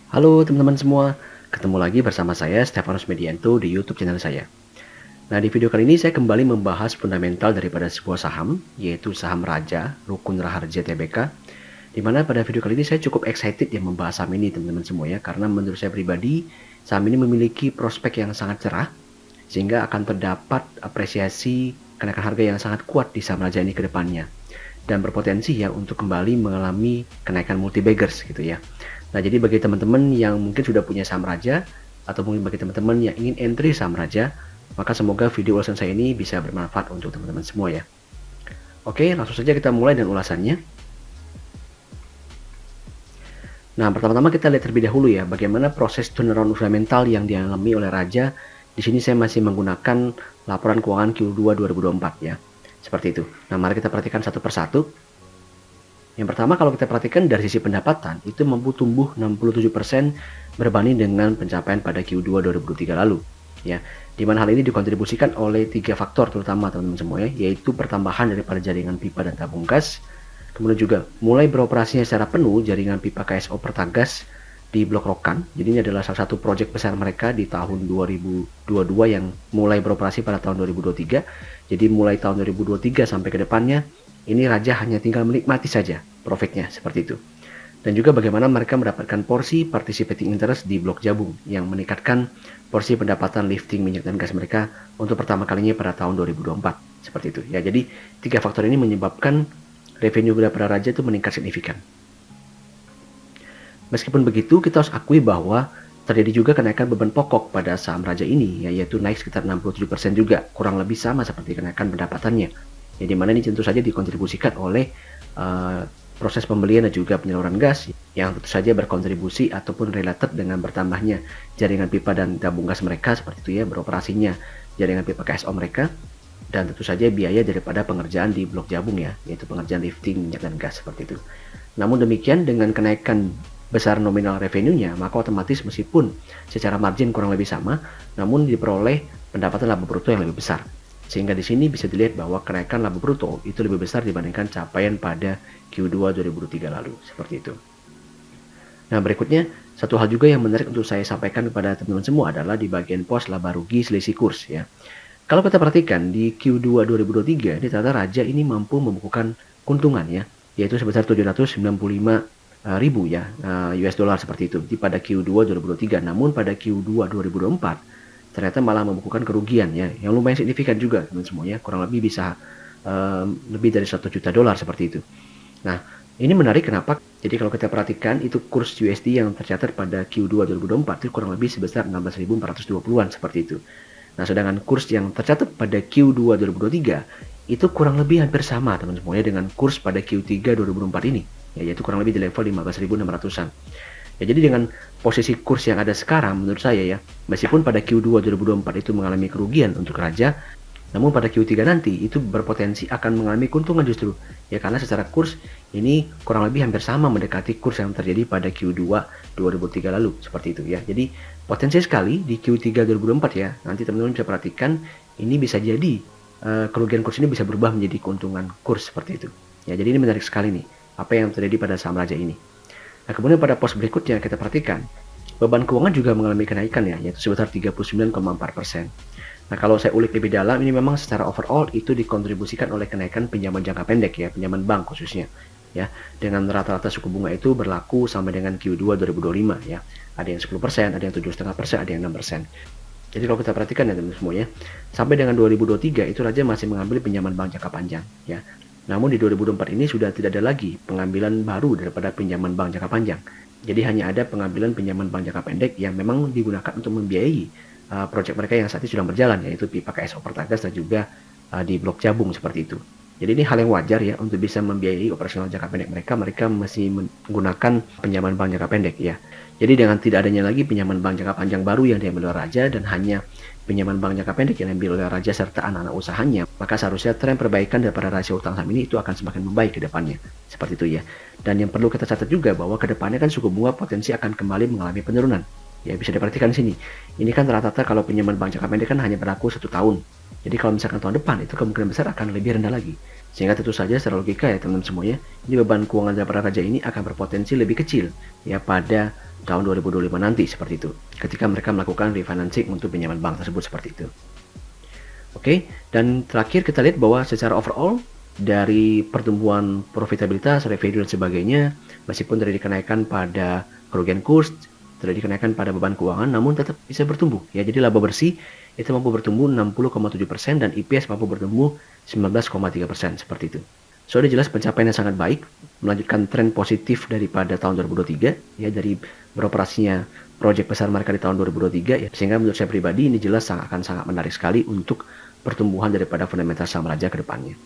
Halo teman-teman semua, ketemu lagi bersama saya Stefanus Medianto di YouTube channel saya. Nah, di video kali ini saya kembali membahas fundamental daripada sebuah saham, yaitu saham Raja Rukun Raharja Tbk. Di mana pada video kali ini saya cukup excited ya membahas saham ini teman-teman semua ya, karena menurut saya pribadi saham ini memiliki prospek yang sangat cerah, sehingga akan terdapat apresiasi kenaikan harga yang sangat kuat di saham Raja ini ke depannya. Dan berpotensi ya untuk kembali mengalami kenaikan multi baggers gitu ya. Nah, jadi bagi teman-teman yang mungkin sudah punya saham Raja atau mungkin bagi teman-teman yang ingin entry saham Raja, maka semoga video ulasan saya ini bisa bermanfaat untuk teman-teman semua ya. Oke, langsung saja kita mulai dengan ulasannya. Nah, pertama-tama kita lihat terlebih dahulu ya bagaimana proses turnaround fundamental yang dialami oleh Raja. Di sini saya masih menggunakan laporan keuangan Q2 2024 ya. Seperti itu. Nah, mari kita perhatikan satu persatu. Yang pertama, kalau kita perhatikan dari sisi pendapatan, itu mampu tumbuh 67% berbanding dengan pencapaian pada Q2 2023 lalu. Ya, di mana hal ini dikontribusikan oleh 3 faktor terutama teman-teman semua ya, yaitu pertambahan daripada jaringan pipa dan tabung gas, kemudian juga mulai beroperasinya secara penuh jaringan pipa KSO Pertagas di Blok Rokan. Jadi ini adalah salah satu proyek besar mereka di tahun 2022 yang mulai beroperasi pada tahun 2023. Jadi mulai tahun 2023 sampai ke depannya, ini Raja hanya tinggal menikmati saja profitnya seperti itu. Dan juga bagaimana mereka mendapatkan porsi participating interest di Blok Jabung yang meningkatkan porsi pendapatan lifting minyak dan gas mereka untuk pertama kalinya pada tahun 2024. Seperti itu. Ya, jadi 3 faktor ini menyebabkan revenue daripada Raja itu meningkat signifikan. Meskipun begitu, kita harus akui bahwa terjadi juga kenaikan beban pokok pada saham Raja ini, yaitu naik sekitar 67% juga, kurang lebih sama seperti kenaikan pendapatannya. Ya, di mana ini tentu saja dikontribusikan oleh proses pembelian dan juga penyaluran gas yang tentu saja berkontribusi ataupun related dengan bertambahnya jaringan pipa dan tabung gas mereka seperti itu ya, beroperasinya jaringan pipa KSO mereka, dan tentu saja biaya daripada pengerjaan di Blok Jabung ya, yaitu pengerjaan lifting minyak dan gas seperti itu. Namun demikian, dengan kenaikan besar nominal revenue-nya, maka otomatis meskipun secara margin kurang lebih sama, namun diperoleh pendapatan laba bruto yang lebih besar. Sehingga di sini bisa dilihat bahwa kenaikan laba bruto itu lebih besar dibandingkan capaian pada Q2 2023 lalu, seperti itu. Nah, berikutnya satu hal juga yang menarik untuk saya sampaikan kepada teman-teman semua adalah di bagian pos laba rugi selisih kurs ya. Kalau kita perhatikan di Q2 2023, ini ternyata Raja ini mampu membukukan keuntungan ya, yaitu sebesar 795.000 ya US dollar seperti itu di pada Q2 2023. Namun pada Q2 2024 ternyata malah membukukan kerugian ya yang lumayan signifikan juga teman semuanya, kurang lebih bisa lebih dari 1 juta dolar seperti itu. Nah, ini menarik kenapa? Jadi kalau kita perhatikan itu kurs USD yang tercatat pada Q2 2024 itu kurang lebih sebesar 16.420-an seperti itu. Nah, sedangkan kurs yang tercatat pada Q2 2023 itu kurang lebih hampir sama teman semuanya dengan kurs pada Q3 2024 ini. Ya, yaitu kurang lebih di level 15.600-an. Ya, jadi dengan posisi kurs yang ada sekarang menurut saya ya, meskipun pada Q2 2024 itu mengalami kerugian untuk Raja, namun pada Q3 nanti itu berpotensi akan mengalami keuntungan justru. Ya, karena secara kurs ini kurang lebih hampir sama mendekati kurs yang terjadi pada Q2 2003 lalu seperti itu ya. Jadi potensi sekali di Q3 2024 ya. Nanti teman-teman bisa perhatikan ini bisa jadi kerugian kurs ini bisa berubah menjadi keuntungan kurs seperti itu. Ya, jadi ini menarik sekali nih apa yang terjadi pada saham Raja ini. Nah, kemudian pada pos berikutnya kita perhatikan beban keuangan juga mengalami kenaikan ya, yaitu sebesar 39,4%. Nah, kalau saya ulik lebih dalam, ini memang secara overall itu dikontribusikan oleh kenaikan pinjaman jangka pendek ya, pinjaman bank khususnya. Ya, dengan rata-rata suku bunga itu berlaku sampai dengan Q2 2025 ya. Ada yang 10%, ada yang 7,5%, ada yang 6%. Jadi kalau kita perhatikan ya teman-teman semuanya, sampai dengan 2023 itu Raja masih mengambil pinjaman bank jangka panjang ya. Namun di 2024 ini sudah tidak ada lagi pengambilan baru daripada pinjaman bank jangka panjang. Jadi hanya ada pengambilan pinjaman bank jangka pendek yang memang digunakan untuk membiayai proyek mereka yang saat ini sedang berjalan, yaitu pipa KSO Pertagas dan juga di Blok Jabung seperti itu. Jadi ini hal yang wajar ya untuk bisa membiayai operasional jangka pendek mereka masih menggunakan pinjaman bank jangka pendek ya. Jadi dengan tidak adanya lagi pinjaman bank jangka panjang baru yang diambil oleh Raja dan hanya pinjaman bank jangka pendek yang diambil oleh Raja serta anak-anak usahanya, maka seharusnya tren perbaikan daripada rasio utang saham ini itu akan semakin membaik ke depannya. Seperti itu ya. Dan yang perlu kita catat juga bahwa ke depannya kan suku bunga potensi akan kembali mengalami penurunan. Ya, bisa diperhatikan di sini. Ini kan rata-rata kalau pinjaman bank jangka pendek kan hanya berlaku 1 tahun. Jadi kalau misalkan tahun depan itu kemungkinan besar akan lebih rendah lagi. Sehingga tentu saja secara logika ya teman-teman semuanya, ini beban keuangan daripada Raja ini akan berpotensi lebih kecil ya pada tahun 2025 nanti seperti itu. Ketika mereka melakukan refinancing untuk pinjaman bank tersebut seperti itu. Oke, dan terakhir kita lihat bahwa secara overall dari pertumbuhan profitabilitas, revenue dan sebagainya, meskipun terjadi kenaikan pada kerugian kurs, terjadi kenaikan pada beban keuangan, namun tetap bisa bertumbuh. Ya, jadi laba bersih itu mampu bertumbuh 60,7% dan EPS mampu bertumbuh 19,3% seperti itu. So, sudah jelas pencapaian yang sangat baik, melanjutkan tren positif daripada tahun 2023, ya dari beroperasinya proyek besar mereka di tahun 2023, ya sehingga menurut saya pribadi ini jelas akan sangat menarik sekali untuk pertumbuhan daripada fundamental saham Raja ke depannya.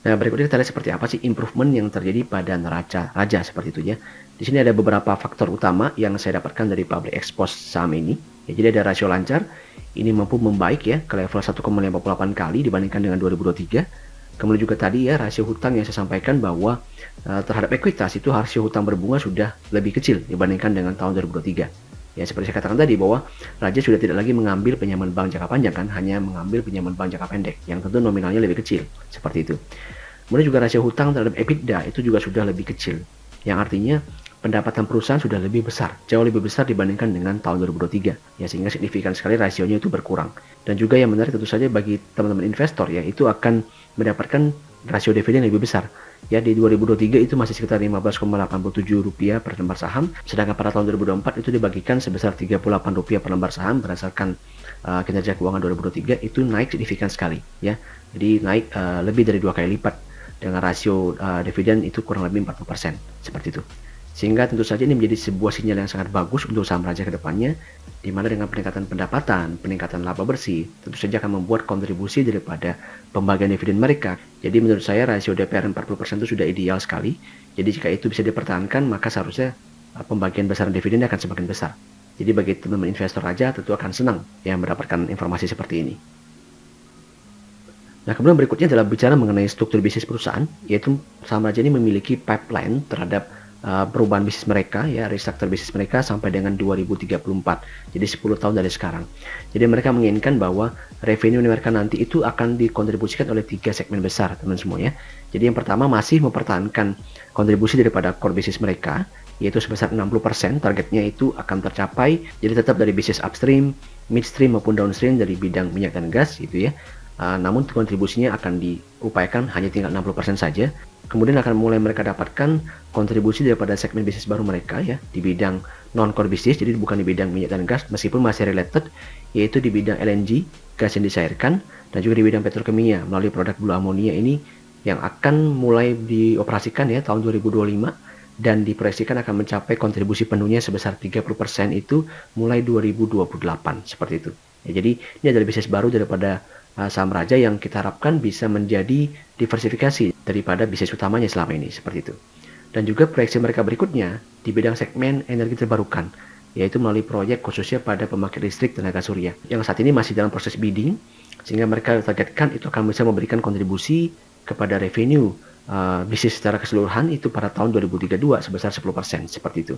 Nah, berikutnya kita lihat seperti apa sih improvement yang terjadi pada neraca Raja seperti itu ya. Di sini ada beberapa faktor utama yang saya dapatkan dari public expose saham ini. Ya, jadi ada rasio lancar, ini mampu membaik ya ke level 1,58 kali dibandingkan dengan 2023. Kemudian juga tadi ya rasio hutang yang saya sampaikan bahwa terhadap ekuitas itu rasio hutang berbunga sudah lebih kecil dibandingkan dengan tahun 2023. Ya, seperti saya katakan tadi bahwa Raja sudah tidak lagi mengambil pinjaman bank jangka panjang kan, hanya mengambil pinjaman bank jangka pendek yang tentu nominalnya lebih kecil, seperti itu. Kemudian juga rasio hutang terhadap EBITDA itu juga sudah lebih kecil, yang artinya pendapatan perusahaan sudah lebih besar, jauh lebih besar dibandingkan dengan tahun 2023. Ya, sehingga signifikan sekali rasionya itu berkurang. Dan juga yang menarik tentu saja bagi teman-teman investor ya, itu akan mendapatkan rasio dividen lebih besar. Ya, di 2023 itu masih sekitar Rp15,87 per lembar saham, sedangkan pada tahun 2024 itu dibagikan sebesar Rp38 per lembar saham berdasarkan kinerja keuangan 2023 itu naik signifikan sekali ya. Jadi naik lebih dari 2 kali lipat dengan rasio dividen itu kurang lebih 40% seperti itu. Sehingga tentu saja ini menjadi sebuah sinyal yang sangat bagus untuk saham Raja ke depannya, di mana dengan peningkatan pendapatan, peningkatan laba bersih, tentu saja akan membuat kontribusi daripada pembagian dividen mereka. Jadi menurut saya rasio DPR 40% itu sudah ideal sekali. Jadi jika itu bisa dipertahankan, maka seharusnya pembagian besaran dividen akan semakin besar. Jadi bagi teman-teman investor Raja tentu akan senang yang mendapatkan informasi seperti ini. Nah, kemudian berikutnya adalah bicara mengenai struktur bisnis perusahaan, yaitu saham Raja ini memiliki pipeline terhadap perubahan bisnis mereka ya, restruktur bisnis mereka sampai dengan 2034. Jadi 10 tahun dari sekarang. Jadi mereka menginginkan bahwa revenue mereka nanti itu akan dikontribusikan oleh 3 segmen besar, teman semua ya. Jadi yang pertama masih mempertahankan kontribusi daripada core bisnis mereka, yaitu sebesar 60%, targetnya itu akan tercapai. Jadi tetap dari bisnis upstream, midstream maupun downstream dari bidang minyak dan gas gitu ya. Namun kontribusinya akan diupayakan hanya tinggal 60% saja. Kemudian akan mulai mereka dapatkan kontribusi daripada segmen bisnis baru mereka ya, di bidang non-core bisnis, jadi bukan di bidang minyak dan gas meskipun masih related, yaitu di bidang LNG, gas yang dicairkan, dan juga di bidang petrokimia melalui produk blue ammonia ini yang akan mulai dioperasikan ya tahun 2025 dan diproyeksikan akan mencapai kontribusi penuhnya sebesar 30% itu mulai 2028 seperti itu. Ya, jadi ini adalah bisnis baru daripada saham Raja yang kita harapkan bisa menjadi diversifikasi daripada bisnis utamanya selama ini seperti itu. Dan juga proyeksi mereka berikutnya di bidang segmen energi terbarukan, yaitu melalui proyek khususnya pada pembangkit listrik tenaga surya yang saat ini masih dalam proses bidding, sehingga mereka targetkan itu akan bisa memberikan kontribusi kepada revenue bisnis secara keseluruhan itu pada tahun 2032 sebesar 10% seperti itu.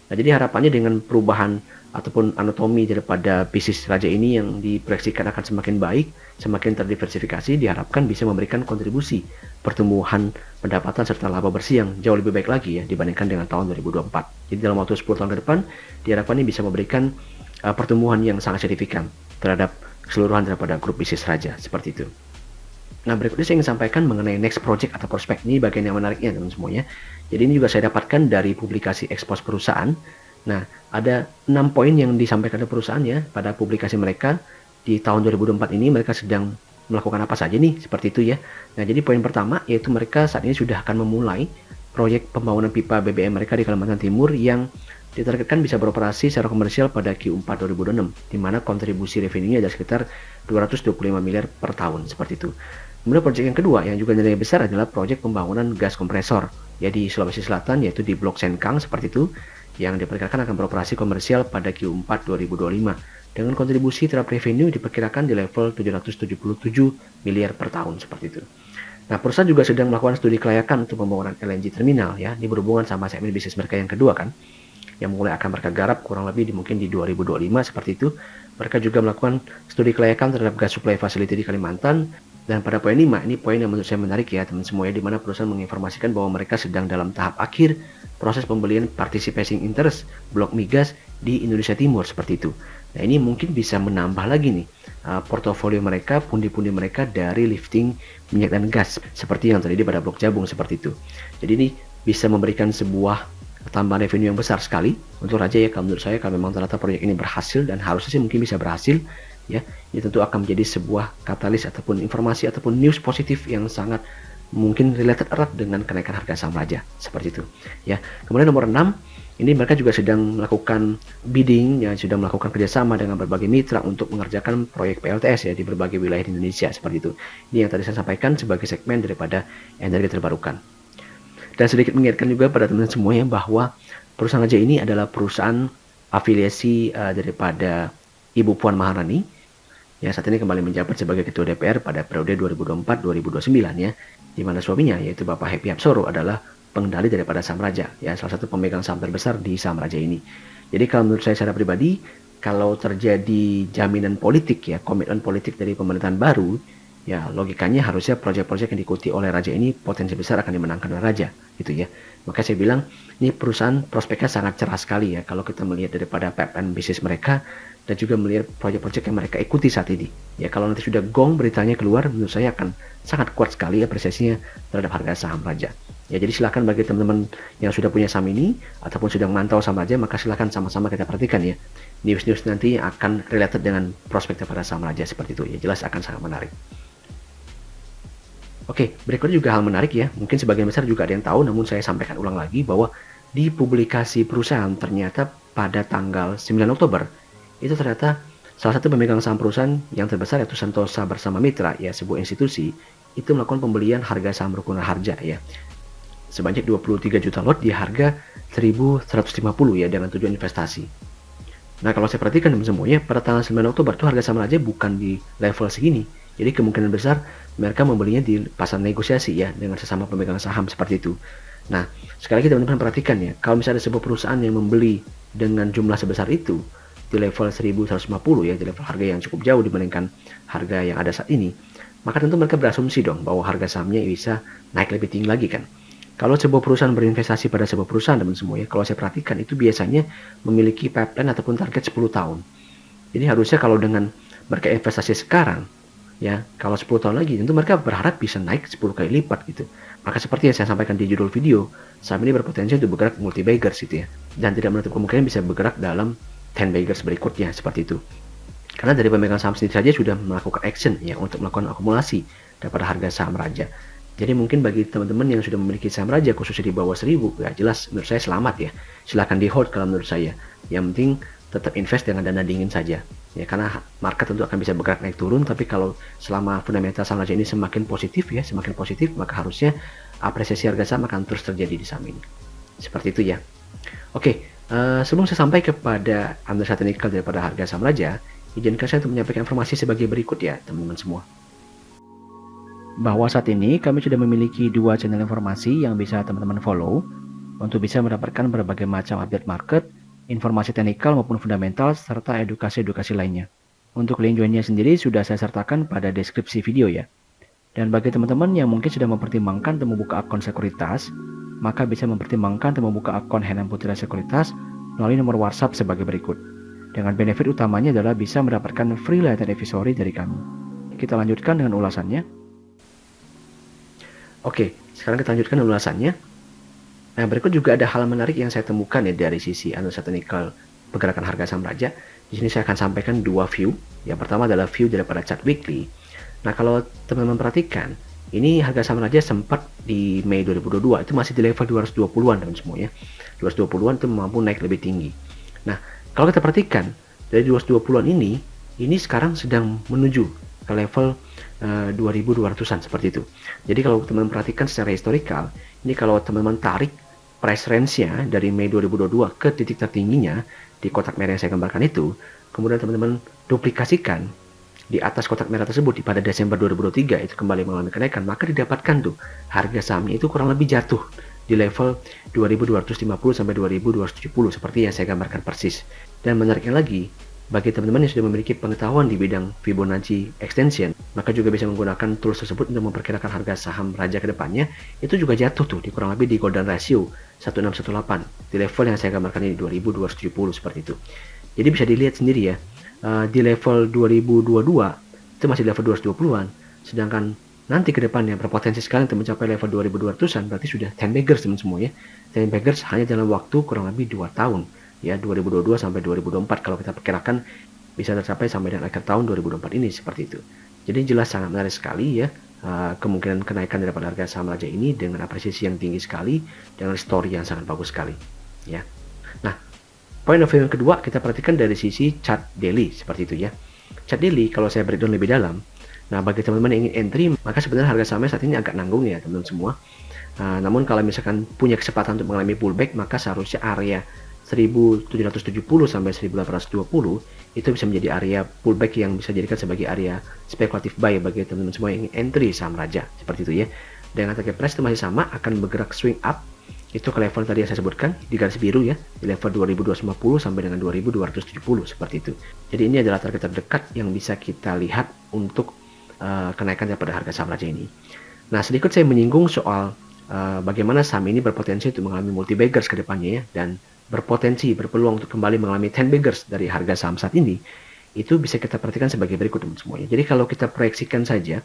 Nah, jadi harapannya dengan perubahan ataupun anatomi daripada bisnis Raja ini yang diproyeksikan akan semakin baik, semakin terdiversifikasi, diharapkan bisa memberikan kontribusi pertumbuhan pendapatan serta laba bersih yang jauh lebih baik lagi ya dibandingkan dengan tahun 2024. Jadi dalam waktu 10 tahun ke depan, diharapkan ini bisa memberikan pertumbuhan yang sangat signifikan terhadap keseluruhan daripada grup bisnis Raja seperti itu. Nah, berikutnya saya ingin sampaikan mengenai next project atau prospek. Ini bagian yang menariknya teman semuanya. Jadi ini juga saya dapatkan dari publikasi ekspos perusahaan. Nah, ada 6 poin yang disampaikan oleh perusahaan ya pada publikasi mereka di tahun 2024 ini. Mereka sedang melakukan apa saja nih, seperti itu ya. Nah, jadi poin pertama yaitu mereka saat ini sudah akan memulai proyek pembangunan pipa BBM mereka di Kalimantan Timur yang ditargetkan bisa beroperasi secara komersial pada Q4 2026, di mana kontribusi revenue-nya ada sekitar 225 miliar per tahun, seperti itu. Kemudian proyek yang kedua yang juga nilainya besar adalah proyek pembangunan gas kompresor ya di Sulawesi Selatan, yaitu di Blok Senkang seperti itu, yang diperkirakan akan beroperasi komersial pada Q4 2025 dengan kontribusi terhadap revenue diperkirakan di level 777 miliar per tahun seperti itu. Nah, perusahaan juga sedang melakukan studi kelayakan untuk pembangunan LNG terminal ya, ini berhubungan sama segmen bisnis mereka yang kedua kan, yang mulai akan mereka garap kurang lebih mungkin di 2025 seperti itu. Mereka juga melakukan studi kelayakan terhadap gas supply facility di Kalimantan Dan pada poin 5, ini poin yang menurut saya menarik ya teman semua ya, di mana perusahaan menginformasikan bahwa mereka sedang dalam tahap akhir proses pembelian participating interest blok migas di Indonesia Timur seperti itu. Nah, ini mungkin bisa menambah lagi nih portofolio mereka, pundi-pundi mereka dari lifting minyak dan gas seperti yang terjadi pada blok Jabung seperti itu. Jadi ini bisa memberikan sebuah tambahan revenue yang besar sekali untuk Raja ya. Kalau menurut saya, kalau memang ternyata proyek ini berhasil, dan harusnya sih mungkin bisa berhasil ya, ini tentu akan menjadi sebuah katalis ataupun informasi ataupun news positif yang sangat mungkin related erat dengan kenaikan harga saham Raja seperti itu ya. Kemudian nomor 6, ini mereka juga sedang melakukan bidding ya, sudah melakukan kerjasama dengan berbagai mitra untuk mengerjakan proyek PLTS ya di berbagai wilayah di Indonesia seperti itu. Ini yang tadi saya sampaikan sebagai segmen daripada energi terbarukan. Dan sedikit mengingatkan juga pada teman-teman semuanya bahwa perusahaan Raja ini adalah perusahaan afiliasi daripada Ibu Puan Maharani ya, saat ini kembali menjabat sebagai Ketua DPR pada periode 2024-2029 ya, di mana suaminya yaitu Bapak Happy Hapsoro adalah pengendali daripada saham Raja ya, salah satu pemegang saham terbesar di saham Raja ini. Jadi kalau menurut saya secara pribadi, kalau terjadi jaminan politik ya, komitmen politik dari pemerintahan baru ya, logikanya harusnya proyek-proyek yang diikuti oleh Raja ini potensi besar akan dimenangkan oleh Raja gitu ya. Maka saya bilang ini perusahaan prospeknya sangat cerah sekali ya kalau kita melihat daripada pipeline bisnis mereka dan juga melihat proyek-proyek yang mereka ikuti saat ini ya. Kalau nanti sudah gong beritanya keluar, menurut saya akan sangat kuat sekali apresiasinya terhadap harga saham Raja ya. Jadi silakan bagi teman-teman yang sudah punya saham ini ataupun sudah memantau saham Raja, maka silakan sama-sama kita perhatikan ya news-news nanti yang akan related dengan prospek daripada saham Raja seperti itu ya, jelas akan sangat menarik. Oke, berikutnya juga hal menarik ya, mungkin sebagian besar juga ada yang tahu, namun saya sampaikan ulang lagi bahwa di publikasi perusahaan ternyata pada tanggal 9 Oktober itu ternyata salah satu pemegang saham perusahaan yang terbesar yaitu Santosa bersama Mitra ya, sebuah institusi itu melakukan pembelian harga saham Rukun Harja ya sebanyak 23 juta lot di harga 1.150 ya dengan tujuan investasi. Nah, kalau saya perhatikan semuanya pada tanggal 9 Oktober itu harga saham Raja bukan di level segini. Jadi kemungkinan besar mereka membelinya di pasar negosiasi ya dengan sesama pemegang saham seperti itu. Nah, sekali lagi teman-teman perhatikan ya, kalau misalnya ada sebuah perusahaan yang membeli dengan jumlah sebesar itu di level 1.150 ya, di level harga yang cukup jauh dibandingkan harga yang ada saat ini, maka tentu mereka berasumsi dong bahwa harga sahamnya bisa naik lebih tinggi lagi kan. Kalau sebuah perusahaan berinvestasi pada sebuah perusahaan teman semua ya, kalau saya perhatikan itu biasanya memiliki pipeline ataupun target 10 tahun. Jadi harusnya kalau dengan mereka investasi sekarang ya, kalau 10 tahun lagi tentu mereka berharap bisa naik 10 kali lipat gitu. Maka seperti yang saya sampaikan di judul video, saham ini berpotensi untuk bergerak multi baggers gitu ya, dan tidak menutup kemungkinan bisa bergerak dalam 10 baggers berikutnya seperti itu. Karena dari pemegang saham sendiri saja sudah melakukan action ya untuk melakukan akumulasi daripada harga saham Raja. Jadi mungkin bagi teman-teman yang sudah memiliki saham Raja khususnya di bawah 1000 ya, jelas menurut saya selamat ya. Silahkan di hold kalau menurut saya. Yang penting tetap invest dengan dana dingin saja ya, karena market tentu akan bisa bergerak naik turun, tapi kalau selama fundamental saham Raja ini semakin positif ya, semakin positif, maka harusnya apresiasi harga saham akan terus terjadi di saham ini seperti itu ya. Oke, sebelum saya sampai kepada analisa teknikal daripada harga saham Raja, izinkan saya untuk menyampaikan informasi sebagai berikut ya teman-teman semua, bahwa saat ini kami sudah memiliki 2 channel informasi yang bisa teman-teman follow untuk bisa mendapatkan berbagai macam update market, informasi teknikal maupun fundamental, serta edukasi-edukasi lainnya. Untuk link joinnya sendiri sudah saya sertakan pada deskripsi video ya. Dan bagi teman-teman yang mungkin sudah mempertimbangkan untuk membuka akun sekuritas, maka bisa mempertimbangkan untuk membuka akun Henan Putra Sekuritas melalui nomor WhatsApp sebagai berikut. Dengan benefit utamanya adalah bisa mendapatkan free lifetime advisory dari kami. Kita lanjutkan dengan ulasannya. Oke, sekarang kita lanjutkan ulasannya. Nah, berikut juga ada hal menarik yang saya temukan ya dari sisi analisa teknikal pergerakan harga saham Raja. Di sini saya akan sampaikan 2 view. Yang pertama adalah view daripada chart weekly. Nah, kalau teman-teman perhatikan, ini harga saham Raja sempat di Mei 2022 itu masih di level 220-an teman semua ya. 220-an itu mampu naik lebih tinggi. Nah, kalau kita perhatikan dari 220-an ini sekarang sedang menuju ke level 2200-an seperti itu. Jadi kalau teman-teman perhatikan secara historikal, ini kalau teman-teman tarik price range-nya dari Mei 2022 ke titik tertingginya di kotak merah yang saya gambarkan itu, kemudian teman-teman duplikasikan di atas kotak merah tersebut pada Desember 2023 itu kembali mengalami kenaikan, maka didapatkan tuh harga sahamnya itu kurang lebih jatuh di level 2250 sampai 2270 seperti yang saya gambarkan persis. Dan menariknya lagi, Bagi teman-teman yang sudah memiliki pengetahuan di bidang Fibonacci extension, maka juga bisa menggunakan tools tersebut untuk memperkirakan harga saham Raja ke depannya. Itu juga jatuh tuh di kurang lebih di golden ratio 1618 di level yang saya gambarkan ini 2270 seperti itu. Jadi bisa dilihat sendiri ya, di level 2022 itu masih level 220-an, sedangkan nanti ke depannya berpotensi sekali untuk mencapai level 2200-an, berarti sudah 10 baggers teman semua ya. 10 baggers hanya dalam waktu kurang lebih 2 tahun. Ya, 2022 sampai 2024 kalau kita perkirakan bisa tercapai sampai dengan akhir tahun 2024 ini seperti itu. Jadi jelas sangat menarik sekali ya, kemungkinan kenaikan daripada harga saham Raja ini dengan apresiasi yang tinggi sekali, dengan story yang sangat bagus sekali ya. Nah, poin of view yang kedua kita perhatikan dari sisi chart daily seperti itu ya. Chart daily kalau saya breakdown lebih dalam, nah bagi teman-teman yang ingin entry, maka sebenarnya harga sahamnya saat ini agak nanggung ya teman-teman semua. Namun kalau misalkan punya kesempatan untuk mengalami pullback, maka seharusnya area 1770 sampai 1820 itu bisa menjadi area pullback yang bisa dijadikan sebagai area spekulatif buy bagi teman-teman semua yang ingin entry saham Raja seperti itu ya. Dengan target price itu masih sama, akan bergerak swing up itu ke level tadi yang saya sebutkan di garis biru ya, di level 2250 sampai dengan 2270 seperti itu. Jadi ini adalah target terdekat yang bisa kita lihat untuk kenaikan daripada harga saham Raja ini. Nah, sedikit saya menyinggung soal bagaimana saham ini berpotensi untuk mengalami multi baggers ke depannya ya, dan berpotensi berpeluang untuk kembali mengalami 10 baggers dari harga saham saat ini. Itu bisa kita perhatikan sebagai berikut teman semuanya. Jadi kalau kita proyeksikan saja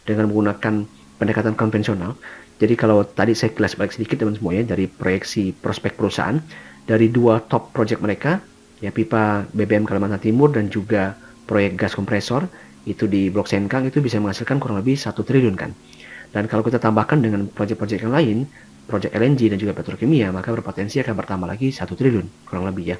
dengan menggunakan pendekatan konvensional, jadi kalau tadi saya kilas balik sedikit teman semuanya dari proyeksi prospek perusahaan dari dua top project mereka ya, pipa BBM Kalimantan Timur dan juga proyek gas kompresor itu di Blok Sengkang itu bisa menghasilkan kurang lebih 1 triliun kan. Dan kalau kita tambahkan dengan proyek-proyek yang lain, proyek LNG dan juga petrokimia, maka berpotensi akan bertambah lagi 1 triliun kurang lebih ya.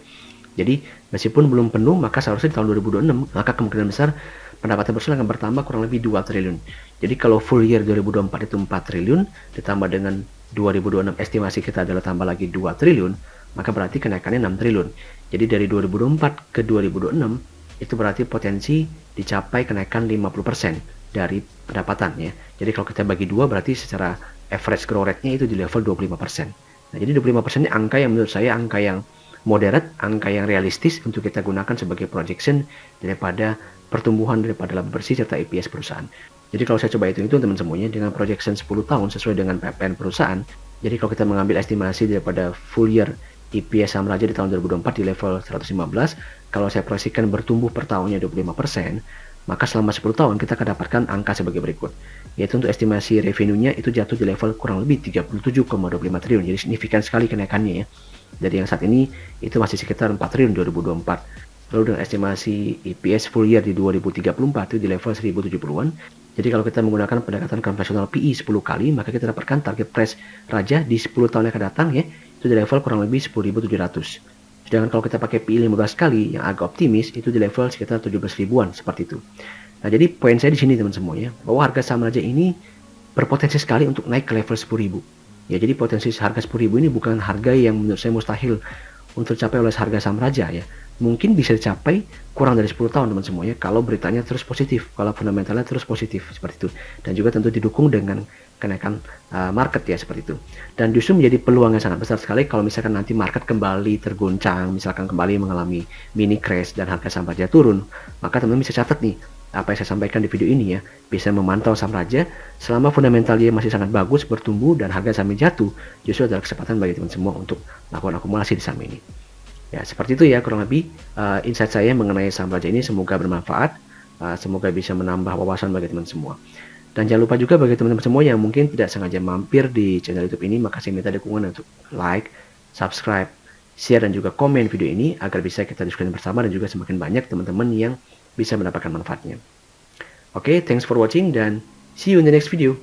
Jadi meskipun belum penuh, maka seharusnya di tahun 2026 maka kemungkinan besar pendapatan perusahaan akan bertambah kurang lebih 2 triliun. Jadi kalau full year 2024 itu 4 triliun ditambah dengan 2026 estimasi kita adalah tambah lagi 2 triliun, maka berarti kenaikannya 6 triliun. Jadi dari 2024 ke 2026 itu berarti potensi dicapai kenaikan 50% dari pendapatannya. Jadi kalau kita bagi 2 berarti secara average growth rate-nya itu di level 25%. Nah, jadi 25% ini angka yang menurut saya angka yang moderate, angka yang realistis untuk kita gunakan sebagai projection daripada pertumbuhan daripada laba bersih serta EPS perusahaan. Jadi kalau saya coba hitung itu teman semuanya dengan projection 10 tahun sesuai dengan PPN perusahaan. Jadi kalau kita mengambil estimasi daripada full year EPS saham Raja di tahun 2024 di level 115, kalau saya proyeksikan bertumbuh per tahunnya 25%, maka selama 10 tahun kita akan dapatkan angka sebagai berikut. Yaitu untuk estimasi revenue-nya itu jatuh di level kurang lebih 37,25 triliun. Jadi signifikan sekali kenaikannya ya. Dari yang saat ini itu masih sekitar 4 triliun 2024. Lalu dengan estimasi EPS full year di 2034 itu di level 1070-an. Jadi kalau kita menggunakan pendekatan konvensional PE 10 kali, maka kita dapatkan target price Raja di 10 tahun yang akan datang ya, itu di level kurang lebih 10.700. Sedangkan kalau kita pakai PE 15 kali yang agak optimis itu di level sekitar 17 ribuan seperti itu. Nah, jadi poin saya di sini teman semuanya bahwa harga saham Raja ini berpotensi sekali untuk naik ke level 10.000. Ya, jadi potensi harga 10.000 ini bukan harga yang menurut saya mustahil untuk dicapai oleh harga saham Raja ya. Mungkin bisa dicapai kurang dari 10 tahun teman semuanya kalau beritanya terus positif, kalau fundamentalnya terus positif seperti itu. Dan juga tentu didukung dengan kenaikan market ya seperti itu. Dan justru menjadi peluang yang sangat besar sekali kalau misalkan nanti market kembali terguncang, misalkan kembali mengalami mini crash dan harga saham Raja turun, maka teman-teman bisa catat nih apa yang saya sampaikan di video ini ya, bisa memantau saham Raja selama fundamentalnya masih sangat bagus bertumbuh dan harga sahamnya jatuh, justru adalah kesempatan bagi teman semua untuk melakukan akumulasi di saham ini. Ya, seperti itu ya kurang lebih insight saya mengenai saham Raja ini, semoga bermanfaat, semoga bisa menambah wawasan bagi teman semua. Dan jangan lupa juga bagi teman-teman semua yang mungkin tidak sengaja mampir di channel YouTube ini, maka saya minta dukungan untuk like, subscribe, share dan juga komen video ini agar bisa kita diskusikan bersama dan juga semakin banyak teman-teman yang bisa mendapatkan manfaatnya. Oke, thanks for watching dan see you in the next video.